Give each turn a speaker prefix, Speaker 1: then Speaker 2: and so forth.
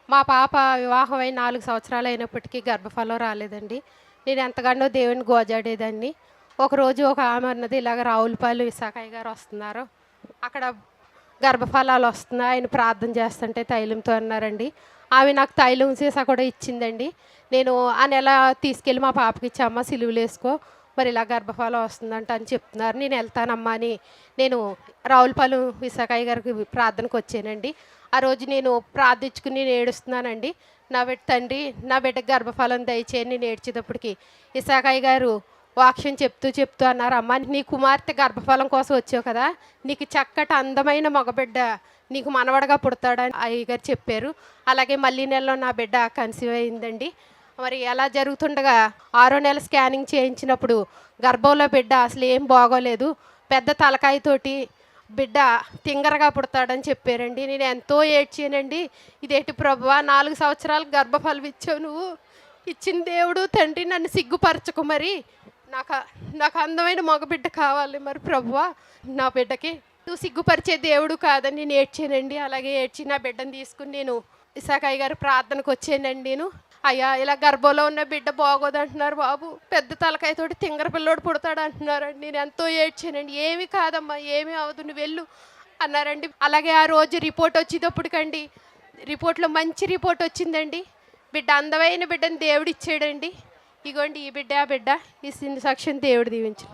Speaker 1: మా పాప వివాహమై 4 సంవత్సరాలు అయినప్పటికీ గర్భఫలం రాలేదండి. నేను ఎంతగానో దేవుడిని గోజాడేదాన్ని. ఒకరోజు ఒక ఆమె అన్నది, ఇలాగ రావులపాలెం విశాఖయ్య గారు వస్తున్నారు. అక్కడ గర్భఫలాలు వస్తున్నాయి. ఆయన ప్రార్థన చేస్తుంటే తైలంతో అన్నారండి. ఆమె నాకు తైలం సీసా కూడా ఇచ్చిందండి. నేను ఆ నెల తీసుకెళ్ళి మా పాపకి ఇచ్చి, అమ్మ సిలువలేసుకో, మరి ఇలా గర్భఫలం వస్తుందంట అని చెప్తున్నారు. నేను వెళ్తానమ్మా అని నేను రావులపాలెం విశాఖయ్య గారికి ప్రార్థనకు వచ్చానండి. ఆ రోజు నేను ప్రార్థించుకుని నేను ఏడుస్తున్నానండి. తండ్రి, నా బిడ్డకి గర్భఫలం దయచేయని నేను ఏడ్చేటప్పటికి విశాఖయ్య గారు వాక్యం చెప్తూ అన్నారు, అమ్మ నీ కుమార్తె గర్భఫలం కోసం వచ్చావు కదా, నీకు చక్కటి అందమైన మగబిడ్డ నీకు మనవడగా పుడతాడని అయ్యగారు చెప్పారు. అలాగే మళ్ళీ నెలలో నా బిడ్డ కన్సీవ్ అయిందండి. మరి అలా జరుగుతుండగా 6వ నెల స్కానింగ్ చేయించినప్పుడు గర్భంలో బిడ్డ అసలు ఏం బాగోలేదు, పెద్ద తలకాయతోటి బిడ్డ తింగరగా పుడతాడని చెప్పారండి. నేను ఎంతో ఏడ్చానండి. ఇదేంటి ప్రభువా, 4 సంవత్సరాలకు గర్భఫలం ఇచ్చావు నువ్వు, ఇచ్చిన దేవుడు తండ్రి నన్ను సిగ్గుపరచకు, మరి నాకు నాకు అందమైన మగబిడ్డ కావాలి మరి ప్రభువా, నా బిడ్డకి నువ్వు సిగ్గుపరిచే దేవుడు కాదని నేను ఏడ్చానండి. అలాగే ఏడ్చి నా బిడ్డను తీసుకుని నేను విశాఖయ్య గారి ప్రార్థనకు వచ్చానండి. నేను అయ్యా, ఇలా గర్భంలో ఉన్న బిడ్డ బాగోదు అంటున్నారు బాబు, పెద్ద తలకాయతోటి తింగర పిల్లోడు పుడతాడు అంటున్నారండి. నేను ఎంతో ఏడ్చానండి. ఏమి కాదమ్మా, ఏమీ అవదు, నువ్వు వెళ్ళు అన్నారండి. అలాగే ఆ రోజు రిపోర్ట్ వచ్చేటప్పటికండి, రిపోర్ట్లో మంచి రిపోర్ట్ వచ్చిందండి. బిడ్డ అందమైన బిడ్డని దేవుడు ఇచ్చాడండి. ఇగోండి ఈ బిడ్డ, ఆ బిడ్డ, ఈ సాక్ష్యం దేవుడు దీవించు.